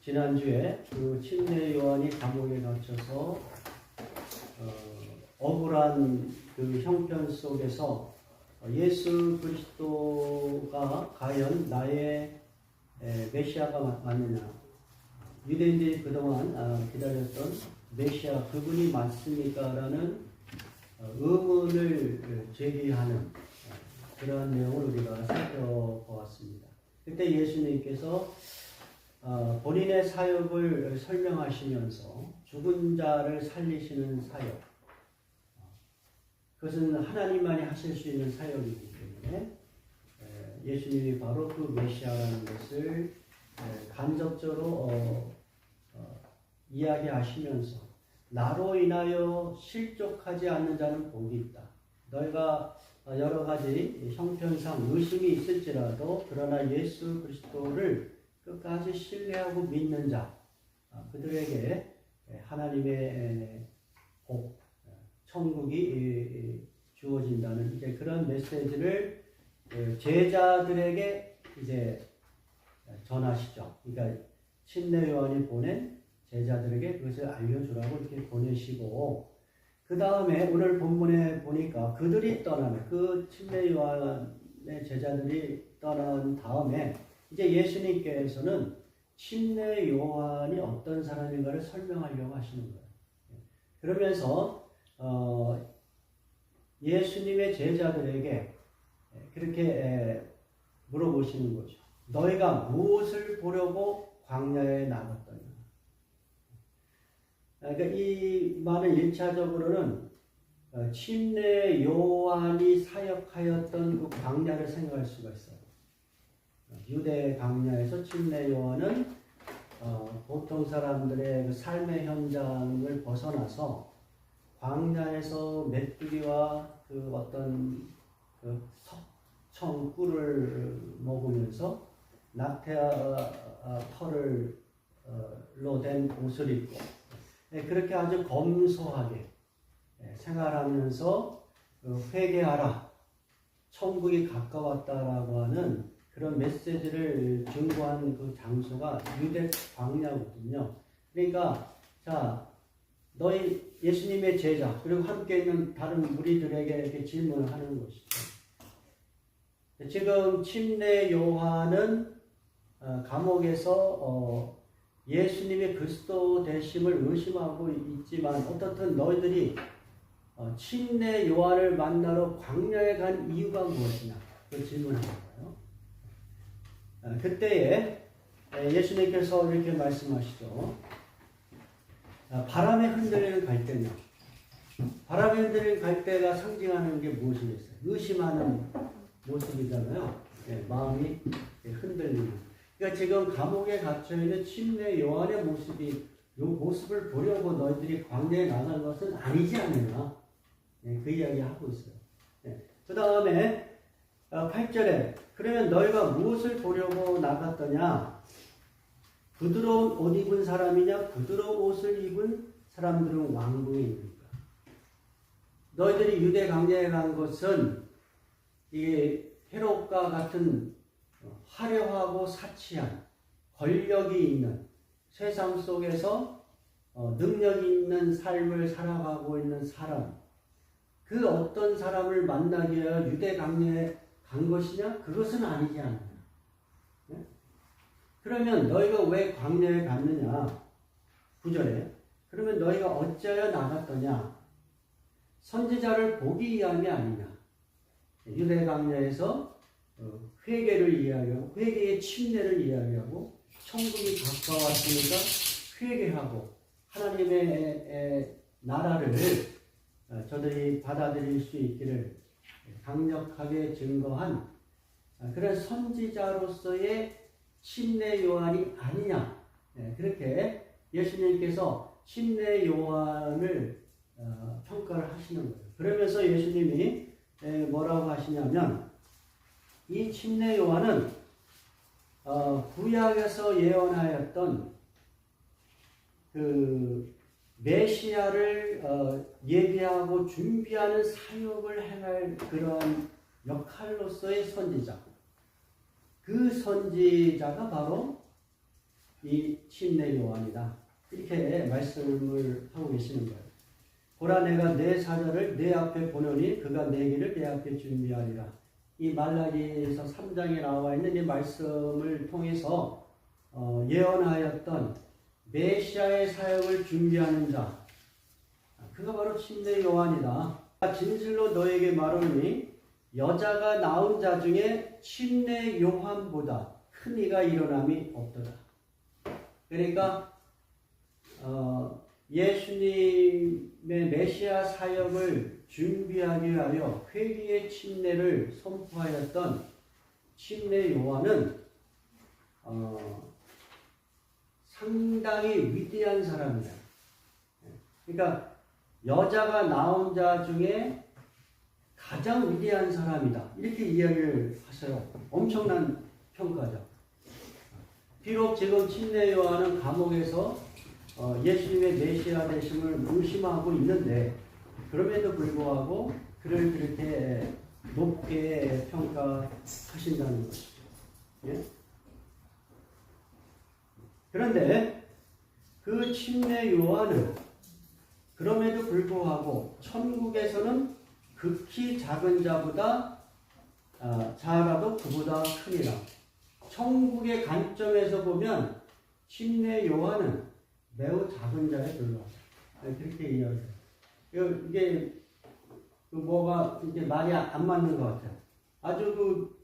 지난주에 그 침례 요한이 감옥에 갇혀서 억울한 그 형편 속에서 예수 그리스도가 과연 나의 메시아가 맞느냐, 유대인들이 그동안 기다렸던 메시아 그분이 맞습니까? 라는 의문을 제기하는 그러한 내용을 우리가 살펴보았습니다. 그때 예수님께서 본인의 사역을 설명하시면서 죽은 자를 살리시는 사역, 그것은 하나님만이 하실 수 있는 사역이기 때문에 예수님이 바로 그 메시아라는 것을 간접적으로 이야기하시면서 나로 인하여 실족하지 않는 자는 복이 있다. 너희가 여러 가지 형편상 의심이 있을지라도 그러나 예수 그리스도를 끝까지 신뢰하고 믿는 자, 그들에게 하나님의 복, 천국이 주어진다는 이제 그런 메시지를 제자들에게 이제 전하시죠. 그러니까 침례 요한이 보낸 제자들에게 그것을 알려주라고 이렇게 보내시고, 그 다음에 오늘 본문에 보니까 그들이 떠나는 그 침례 요한의 제자들이 떠난 다음에 이제 예수님께서는 침례 요한이 어떤 사람인가를 설명하려고 하시는 거예요. 그러면서 예수님의 제자들에게 그렇게 물어보시는 거죠. 너희가 무엇을 보려고 광야에 나갔더냐. 그러니까 이 말은 1차적으로는 침례 요한이 사역하였던 그 광야를 생각할 수가 있어요. 유대 광야에서 침례 요한은 보통 사람들의 그 삶의 현장을 벗어나서 광야에서 메뚜기와 그 어떤 그 석청 꿀을 먹으면서 낙타 털로 된 옷을 입고 그렇게 아주 검소하게 생활하면서 회개하라, 천국이 가까웠다라고 하는 그런 메시지를 증거한 그 장소가 유대 광야거든요. 그러니까 자, 너희 예수님의 제자 그리고 함께 있는 다른 무리들에게 이렇게 질문을 하는 것이죠. 지금 침례 요한은 감옥에서 예수님의 그리스도 되심을 의심하고 있지만 어떻든 너희들이 침례 요한을 만나러 광야에 간 이유가 무엇이냐, 그 질문을 하는 거예요. 그때에 예수님께서 이렇게 말씀하시죠. 바람에 흔들리는 갈대냐. 바람에 흔들리는 갈대가 상징하는 게 무엇이겠어요? 의심하는 모습이잖아요. 마음이 흔들리는. 그러니까 지금 감옥에 갇혀있는 침례 요한의 모습이, 이 모습을 보려고 너희들이 광야에 나간 것은 아니지 않느냐. 그 이야기 하고 있어요. 그 다음에 8절에 그러면 너희가 무엇을 보려고 나갔더냐? 부드러운 옷 입은 사람이냐? 부드러운 옷을 입은 사람들은 왕궁입니까? 너희들이 유대 광야에 간 것은 이 헤롯과 같은 화려하고 사치한 권력이 있는 세상 속에서 능력이 있는 삶을 살아가고 있는 사람, 그 어떤 사람을 만나기 위하여 유대 광야에 간 것이냐? 그것은 아니지 않느냐. 네? 그러면 너희가 왜 광야에 갔느냐? 9절에 그러면 너희가 어찌하여 나갔더냐? 선지자를 보기 위함이 아니냐. 유대 광야에서 회개를 이야기하고 회개의 침례를 이야기하고 천국이 가까웠으니까 회개하고 하나님의 나라를 저들이 받아들일 수 있기를 강력하게 증거한 그런 선지자로서의 침례 요한이 아니냐. 그렇게 예수님께서 침례 요한을 평가를 하시는 거예요. 그러면서 예수님이 뭐라고 하시냐면 이 침례 요한은 구약에서 예언하였던 그 메시아를 예비하고 준비하는 사역을 행할 그런 역할로서의 선지자, 그 선지자가 바로 이 침례 요한이다. 이렇게 말씀을 하고 계시는 거예요. 보라 내가 내 사자를 내 앞에 보내니 그가 내 길을 내 앞에 준비하리라. 이 말라기에서 3장에 나와 있는 이 말씀을 통해서 예언하였던 메시아의 사역을 준비하는 자, 그가 바로 침례 요한이다. 진실로 너에게 말하노니 여자가 낳은 자 중에 침례 요한보다 큰 이가 일어남이 없도다. 그러니까 예수님의 메시아 사역을 준비하기 위하여 회개의 침례를 선포하였던 침례 요한은 상당히 위대한 사람이다. 그러니까 여자가 낳은 자 중에 가장 위대한 사람이다. 이렇게 이야기를 하셔요. 엄청난 평가죠. 비록 지금 침례 요한은 감옥에서 예수님의 메시아 되심을 무심하고 있는데 그럼에도 불구하고 그를 그렇게 높게 평가하신다는 것이죠. 예? 그런데 그 침례 요한은 그럼에도 불구하고 천국에서는 극히 작은 자보다 자라도 그보다 크니라. 천국의 관점에서 보면 침례 요한은 매우 작은 자에 불과하다. 그렇게 이야기해요. 이게 뭐가 이제 말이 안 맞는 것 같아요. 아주 그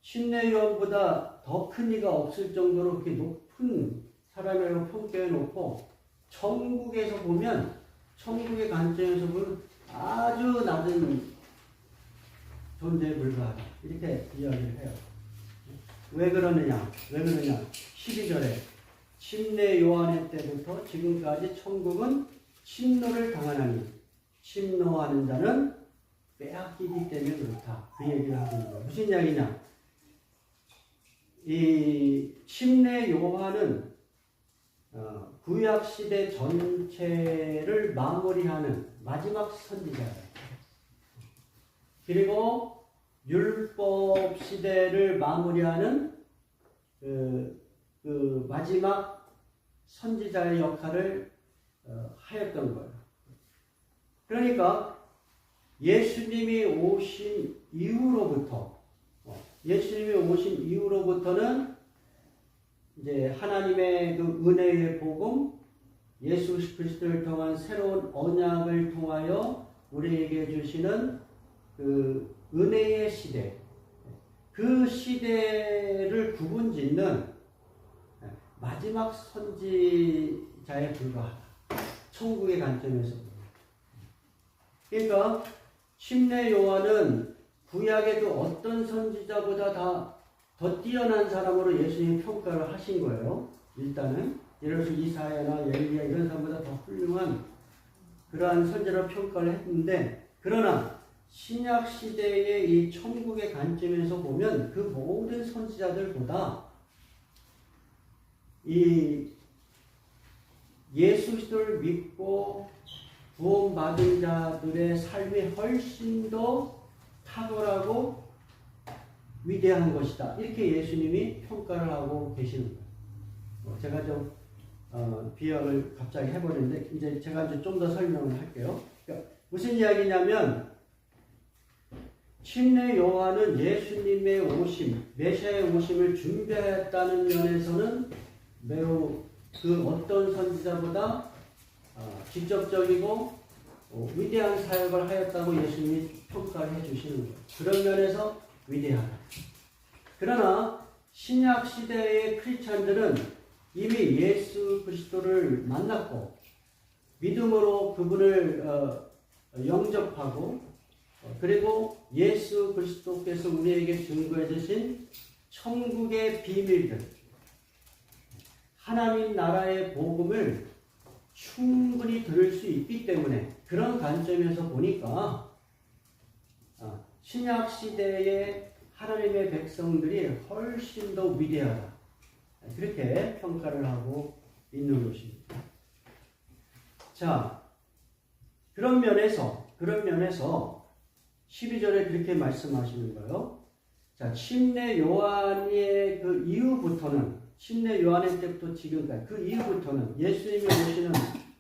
침례 요한보다 더 큰 이가 없을 정도로 그렇게 높은 사람이라고 평가해 놓고 천국에서 보면 천국의 관점에서 보면 아주 낮은 존재에 불과하다. 이렇게 이야기를 해요. 왜 그러느냐? 12절에 침례 요한의 때부터 지금까지 천국은 침노를 당하나니 침노하는 자는 빼앗기기 때문에 그렇다. 그 얘기를 하고 있는 거예요. 무슨 이야기냐? 이 침례 요한은 구약 시대 전체를 마무리하는 마지막 선지자예요. 그리고 율법 시대를 마무리하는 그 마지막 선지자의 역할을 하였던 거예요. 그러니까 예수님이 오신 이후로부터는 이제 하나님의 그 은혜의 복음, 예수 그리스도를 통한 새로운 언약을 통하여 우리에게 주시는 그 은혜의 시대, 그 시대를 구분짓는 마지막 선지자에 불과하다. 천국의 관점에서. 그러니까 침례 요한은 구약에도 어떤 선지자보다 더 뛰어난 사람으로 예수님이 평가를 하신 거예요. 일단은 예를 들어서 이사야나 엘리야 이런 사람보다 더 훌륭한 그러한 선지자로 평가를 했는데, 그러나 신약 시대의 이 천국의 관점에서 보면 그 모든 선지자들보다 이 예수 그리스도를 믿고 구원받은 자들의 삶이 훨씬 더 탁월하고 위대한 것이다. 이렇게 예수님이 평가를 하고 계시는 거예요. 제가 좀 비약을 갑자기 해버렸는데 이제 제가 좀 더 설명을 할게요. 그러니까 무슨 이야기냐면 침례 요한은 예수님의 오심, 메시아의 오심을 준비했다는 면에서는 매우 그 어떤 선지자보다 직접적이고 위대한 사역을 하였다고 예수님이 평가를 해주시는 거예요. 그런 면에서 위대하다. 그러나 신약 시대의 크리스찬들은 이미 예수 그리스도를 만났고 믿음으로 그분을 영접하고 그리고 예수 그리스도께서 우리에게 증거해 주신 천국의 비밀들, 하나님 나라의 복음을 충분히 들을 수 있기 때문에 그런 관점에서 보니까 신약 시대의 하나님의 백성들이 훨씬 더 위대하다. 그렇게 평가를 하고 있는 것입니다. 자, 그런 면에서 12절에 그렇게 말씀하시는 거예요. 자, 침례 요한의 그 이후부터는 침례 요한의 때부터 지금까지 그 이후부터는 예수님이 오시는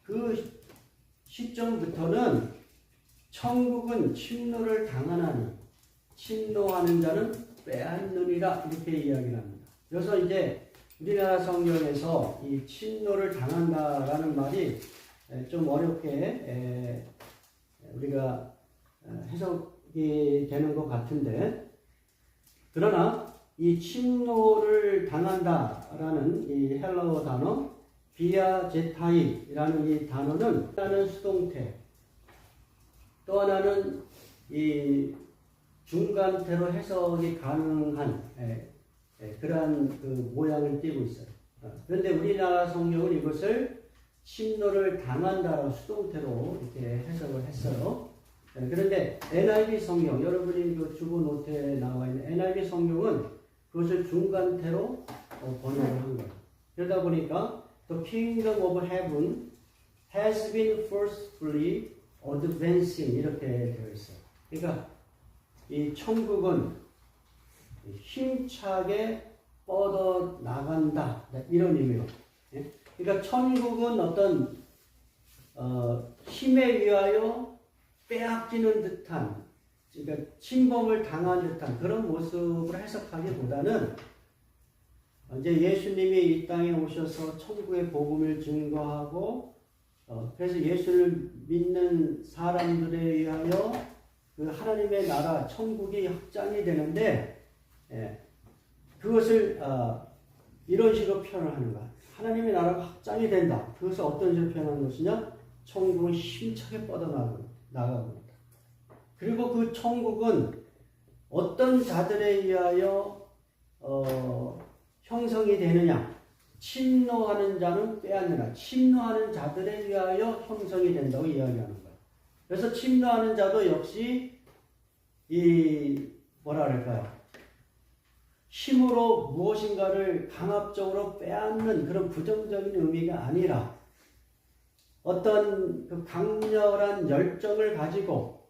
그 시점부터는 천국은 침노를 당하나니 침노하는 자는 빼앗느니라 이렇게 이야기를 합니다. 그래서 이제 우리나라 성경에서 이 침노를 당한다라는 말이 좀 어렵게 우리가 해석이 되는 것 같은데, 그러나 이 침노를 당한다라는 이 헬라어 단어 비아제타이라는 이 단어는 하나는 수동태, 또 하나는 이 중간태로 해석이 가능한 그러한 그 모양을 띠고 있어요. 그런데 우리나라 성경은 이것을 침노를 당한다라고 수동태로 이렇게 해석을 했어요. 그런데 NIV 성경, 여러분이 그 주보 노트에 나와 있는 NIV 성경은 그것을 중간태로 번역을 한 거예요. 그러다 보니까 The kingdom of heaven has been forcefully advancing 이렇게 되어 있어요. 그러니까 이 천국은 힘차게 뻗어 나간다 이런 의미로. 그러니까 천국은 어떤 힘에 의하여 빼앗기는 듯한, 그러니까 침범을 당한 듯한 그런 모습을 해석하기보다는 이제 예수님이 이 땅에 오셔서 천국의 복음을 증거하고 그래서 예수를 믿는 사람들에 의하여 그 하나님의 나라 천국이 확장이 되는데 그것을 이런 식으로 표현을 하는 거야. 하나님의 나라가 확장이 된다. 그것을 어떤 식으로 표현하는 것이냐? 천국은 힘차게 뻗어나가고 있다. 그리고 그 천국은 어떤 자들에 의하여 형성이 되느냐? 침노하는 자는 빼앗느냐? 침노하는 자들에 의하여 형성이 된다고 이야기하는 거야. 그래서 침노하는 자도 역시 뭐라 그럴까요? 힘으로 무엇인가를 강압적으로 빼앗는 그런 부정적인 의미가 아니라 어떤 그 강렬한 열정을 가지고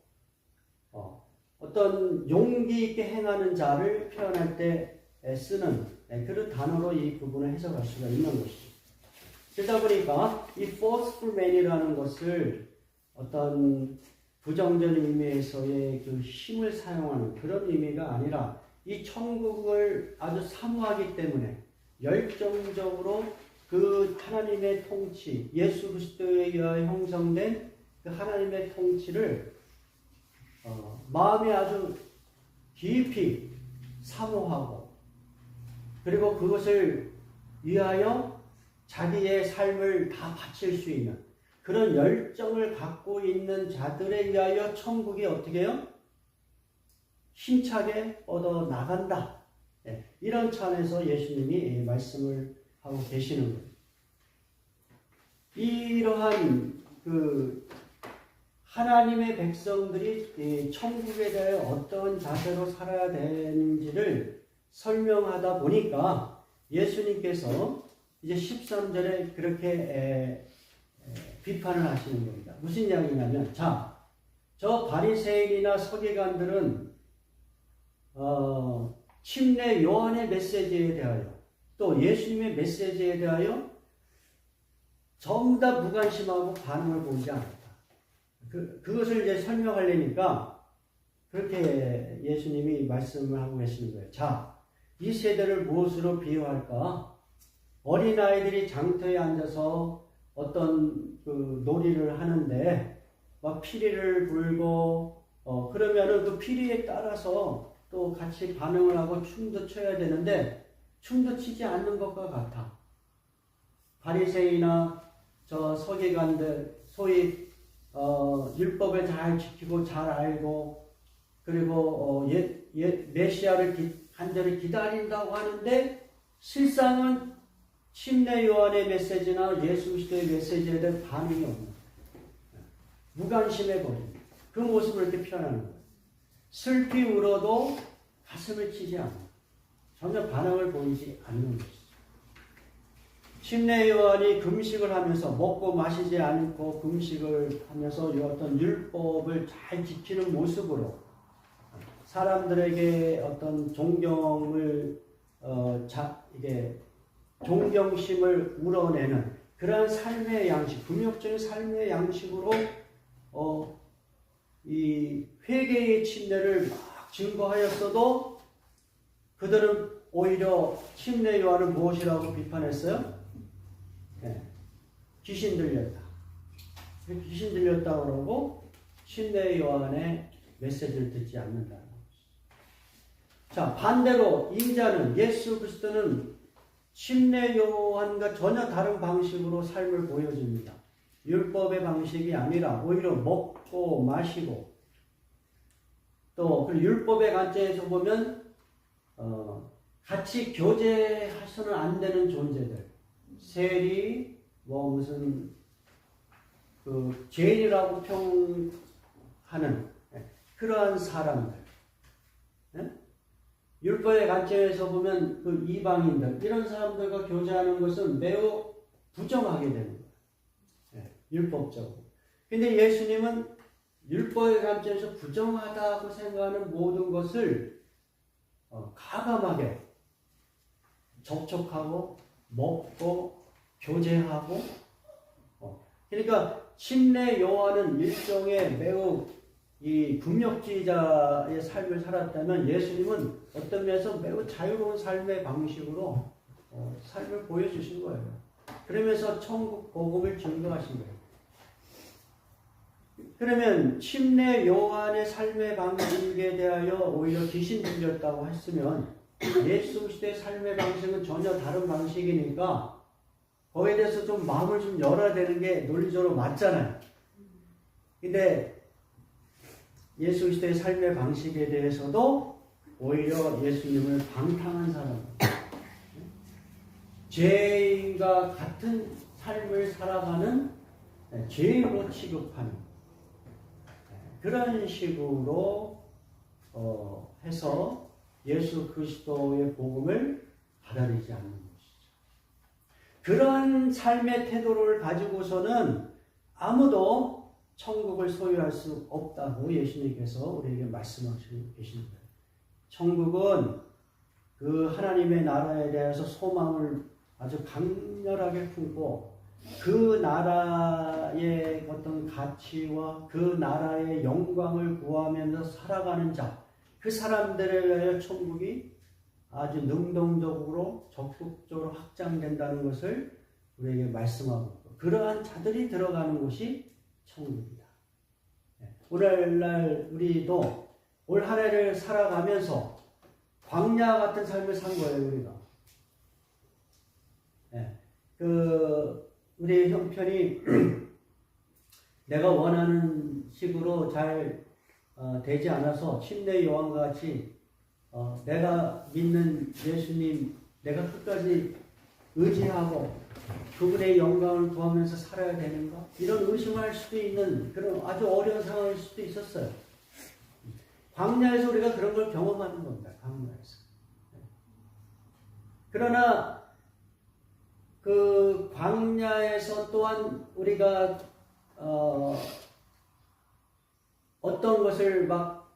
어떤 용기 있게 행하는 자를 표현할 때 쓰는 그런 단어로 이 부분을 해석할 수가 있는 것이죠. 그러다 보니까 이 forceful man이라는 것을 어떤 부정적인 의미에서의 그 힘을 사용하는 그런 의미가 아니라 이 천국을 아주 사모하기 때문에 열정적으로 그 하나님의 통치, 예수 그리스도에 의하여 형성된 그 하나님의 통치를 마음에 아주 깊이 사모하고 그리고 그것을 위하여 자기의 삶을 다 바칠 수 있는 그런 열정을 갖고 있는 자들에 의하여 천국이 어떻게 해요? 힘차게 뻗어 나간다. 이런 차원에서 예수님이 말씀을 하고 계시는 거예요. 이러한 그 하나님의 백성들이 천국에 대해 어떤 자세로 살아야 되는지를 설명하다 보니까 예수님께서 이제 13절에 그렇게 비판을 하시는 겁니다. 무슨 이야기냐면, 저 바리새인이나 서기관들은 침례 요한의 메시지에 대하여 또 예수님의 메시지에 대하여 전부 다 무관심하고 반응을 보이지 않았다. 그것을 이제 설명하려니까 그렇게 예수님이 말씀을 하고 계시는 거예요. 이 세대를 무엇으로 비유할까? 어린아이들이 장터에 앉아서 어떤 그 놀이를 하는데 막 피리를 불고 그러면은 그 피리에 따라서 또 같이 반응을 하고 춤도 춰야 되는데 춤도 추지 않는 것과 같아. 바리새인이나 저 서기관들 소위 율법을 잘 지키고 잘 알고 그리고 메시아를 간절히 기다린다고 하는데 실상은 침례 요한의 메시지나 예수 그리스도의 메시지에 대한 반응이 없는 거예요. 무관심해 버린 그 모습을 이렇게 표현하는 거예요. 슬피 울어도 가슴을 치지 않아. 전혀 반응을 보이지 않는 것이죠. 침례 요한이 금식을 하면서 먹고 마시지 않고 금식을 하면서 어떤 율법을 잘 지키는 모습으로 사람들에게 어떤 존경을 이게 존경심을 우러내는 그러한 삶의 양식, 금욕적인 삶의 양식으로 이 회개의 침례를 막 증거하였어도 그들은 오히려 침례 요한을 무엇이라고 비판했어요? 네. 귀신 들렸다. 귀신 들렸다고 그러고 침례 요한의 메시지를 듣지 않는다는 것이죠. 자, 반대로 인자는 예수 그리스도는 침례 요한과 전혀 다른 방식으로 삶을 보여줍니다. 율법의 방식이 아니라 오히려 먹고 마시고 또 그 율법의 관점에서 보면 같이 교제해서는 안 되는 존재들, 세리, 무슨 그 죄인이라고 평하는 그러한 사람들, 율법의 관점에서 보면 그 이방인들 이런 사람들과 교제하는 것은 매우 부정하게 되는 거예요. 율법적으로. 근데 예수님은 율법의 관점에서 부정하다고 생각하는 모든 것을 과감하게 접촉하고 먹고 교제하고 그러니까 침례 요한은 일종의 매우 이 금욕주의자의 삶을 살았다면 예수님은 어떤 면에서 매우 자유로운 삶의 방식으로 삶을 보여주신 거예요. 그러면서 천국 복음을 증거하신 거예요. 그러면 침례 요한의 삶의 방식에 대하여 오히려 귀신 들렸다고 했으면 예수 그리스도의 삶의 방식은 전혀 다른 방식이니까 거기에 대해서 좀 마음을 좀 열어야 되는 게 논리적으로 맞잖아요. 근데 예수 그리스도의 삶의 방식에 대해서도 오히려 예수님을 방탕한 사람, 죄인과 같은 삶을 살아가는 죄인으로 취급하는 그런 식으로 해서 예수 그리스도의 복음을 받아들이지 않는 것이죠. 그런 삶의 태도를 가지고서는 아무도 천국을 소유할 수 없다고 예수님께서 우리에게 말씀하시고 계십니다. 천국은 그 하나님의 나라에 대해서 소망을 아주 강렬하게 품고 그 나라의 어떤 가치와 그 나라의 영광을 구하면서 살아가는 자, 그 사람들에 의하여 천국이 아주 능동적으로 적극적으로 확장된다는 것을 우리에게 말씀하고 있고 그러한 자들이 들어가는 곳이 천국입니다. 오늘날 우리도 올 한 해를 살아가면서 광야 같은 삶을 산 거예요, 우리가. 우리 형편이 내가 원하는 식으로 잘 되지 않아서 침례 요한과 같이 내가 믿는 예수님 내가 끝까지 의지하고 그분의 영광을 구하면서 살아야 되는가? 이런 의심할 수도 있는 그런 아주 어려운 상황일 수도 있었어요. 광야에서 우리가 그런 걸 경험하는 겁니다. 광야에서. 그러나 그 광야에서 또한 우리가 어떤 것을 막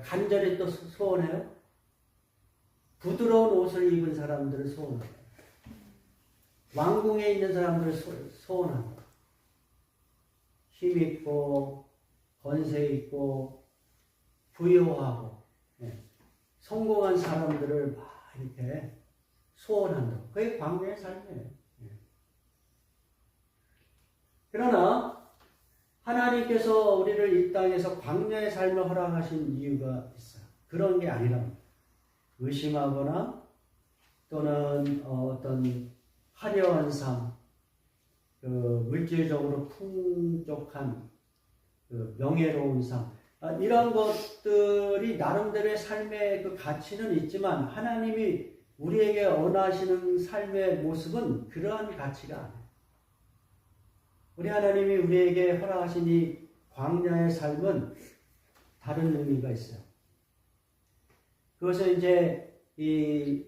간절히 또 소원해요? 부드러운 옷을 입은 사람들을 소원해요. 왕궁에 있는 사람들을 소원합니다. 힘 있고 권세 있고 부유하고 성공한 사람들을 막 이렇게 소원한다. 그게 광야의 삶이에요. 그러나 하나님께서 우리를 이 땅에서 광야의 삶을 허락하신 이유가 있어요. 그런 게 아니랍니다. 의심하거나 또는 어떤 화려한 삶, 물질적으로 풍족한 명예로운 삶, 이런 것들이 나름대로의 삶의 그 가치는 있지만 하나님이 우리에게 원하시는 삶의 모습은 그러한 가치가 아니에요. 우리 하나님이 우리에게 허락하신 이 광야의 삶은 다른 의미가 있어요. 그것은 이제 이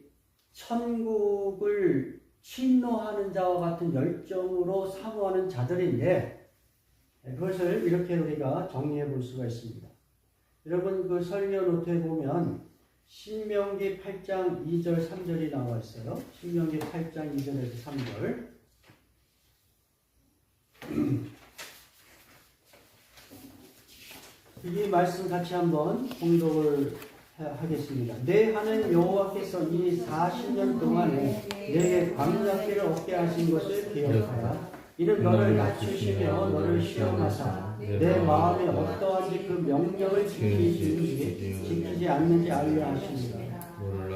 천국을 침노하는 자와 같은 열정으로 사모하는 자들인데 그것을 이렇게 우리가 정리해 볼 수가 있습니다. 여러분 그 설교 노트에 보면 신명기 8장 2절 3절이 나와 있어요. 신명기 8장 2절에서 3절. 이 말씀 같이 한번 봉독을 하겠습니다. 내 하는 여호와께서 이 40년 동안에 내게 광야길을 얻게 하신 것을 기억하라. 이는 너를 낮추시며 너를 시험하사 내 마음에 어떠한지 그 명령을 지키지 않는지 알려 하십니다.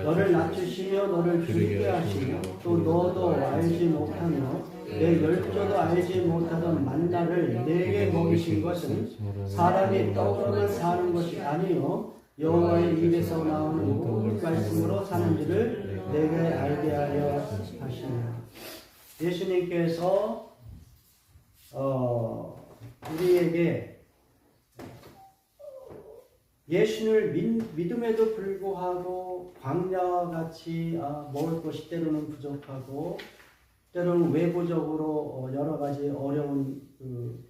너를 낮추시며 너를 줄게 하시며 또 너도 알지 못하며 내 열조도 알지 못하던 만나를 내게 먹이신 것은 사람이 떡으로만 사는 것이 아니요 여호와의 입에서 나오는 모든 말씀으로 사는지를 내게 알게 하려 하시니라. 예수님께서 우리에게 예수를 믿음에도 불구하고 광야와 같이 먹을 것이 때로는 부족하고 때로는 외부적으로 여러 가지 어려운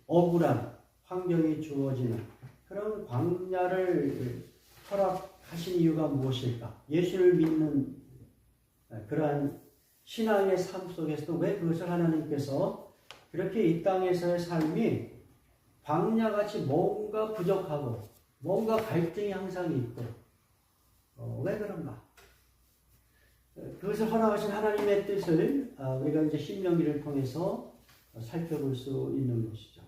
억울한 환경이 주어지는 그런 광야를 허락하신 이유가 무엇일까? 예수를 믿는 그러한 신앙의 삶 속에서도 왜 그것을 하나님께서 그렇게 이 땅에서의 삶이 광야같이 뭔가 부족하고 뭔가 갈등이 항상 있고 왜 그런가? 그것을 허락하신 하나님의 뜻을 우리가 이제 신명기를 통해서 살펴볼 수 있는 것이죠.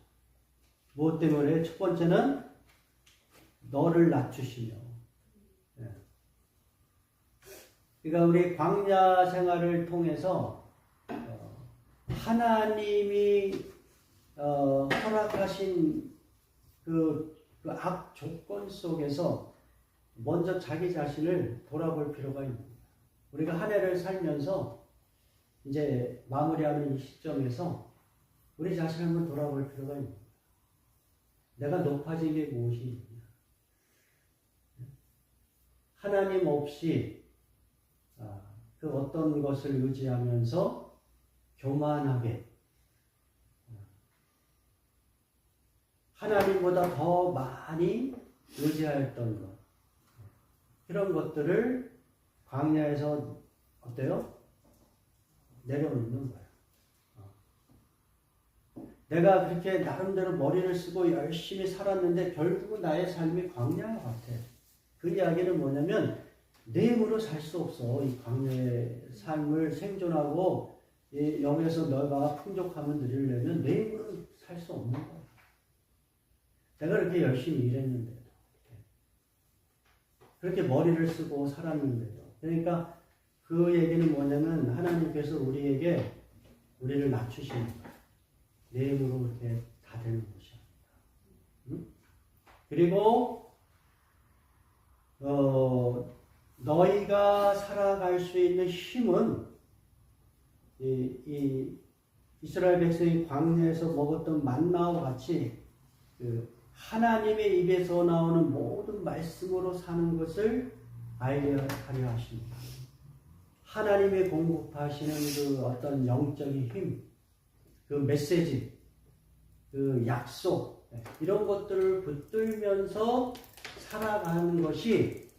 무엇 때문에? 첫 번째는 너를 낮추시며. 그러니까 우리 광야 생활을 통해서 하나님이 허락하신 그 악 조건 속에서 먼저 자기 자신을 돌아볼 필요가 있습니다. 우리가 한 해를 살면서 이제 마무리하는 이 시점에서 우리 자신을 한번 돌아볼 필요가 있습니다. 내가 높아진 게 무엇이 있느냐? 하나님 없이 그 어떤 것을 의지하면서 교만하게 하나님보다 더 많이 의지하였던 것, 그런 것들을 광야에서 어때요? 내려놓는 거예요. 내가 그렇게 나름대로 머리를 쓰고 열심히 살았는데 결국은 나의 삶이 광야와 같아. 그 이야기는 뭐냐면 내 힘으로 살 수 없어. 이 광야의 삶을 생존하고 여기서 너가 풍족함을 누리려면 내 힘으로 살 수 없는 거야. 내가 그렇게 열심히 일했는데도 그렇게 머리를 쓰고 살았는데도 그러니까 그 얘기는 뭐냐면 하나님께서 우리에게 우리를 낮추시는 거야. 내 힘으로 그렇게 다 되는 것이 아니다. 응? 그리고 너희가 살아갈 수 있는 힘은 이 이스라엘 백성이 광야에서 먹었던 만나와 같이 하나님의 입에서 나오는 모든 말씀으로 사는 것을 알려 하려 하십니다. 하나님의 공급하시는 그 어떤 영적인 힘, 그 메시지, 그 약속, 이런 것들을 붙들면서 살아가는 것이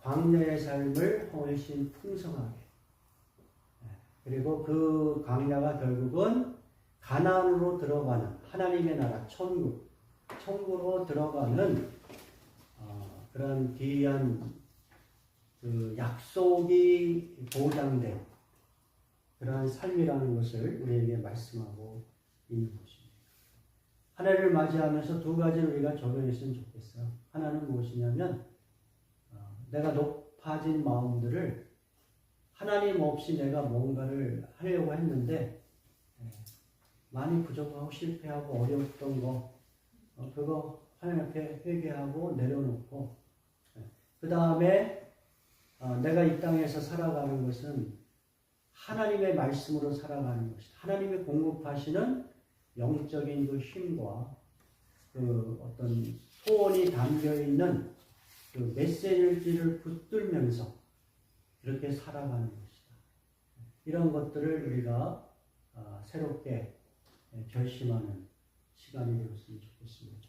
광야의 삶을 훨씬 풍성하게, 그리고 그 광야가 결국은 가나안으로 들어가는 하나님의 나라 천국으로 들어가는 그런 귀한 그 약속이 보장된 그러한 삶이라는 것을 우리에게 말씀하고 있는 것입니다. 한 해를 맞이하면서 두 가지를 우리가 적용했으면 좋겠어요. 하나는 무엇이냐면 내가 높아진 마음들을 하나님 없이 내가 뭔가를 하려고 했는데 많이 부족하고 실패하고 어려웠던 거 그거 하나님 앞에 회개하고 내려놓고 그 다음에 내가 이 땅에서 살아가는 것은 하나님의 말씀으로 살아가는 것이다. 하나님의 공급하시는 영적인 그 힘과 그 어떤 소원이 담겨있는 그 메시지를 붙들면서 그렇게 살아가는 것이다. 이런 것들을 우리가 새롭게 결심하는 시간이 되었으면 좋겠습니다.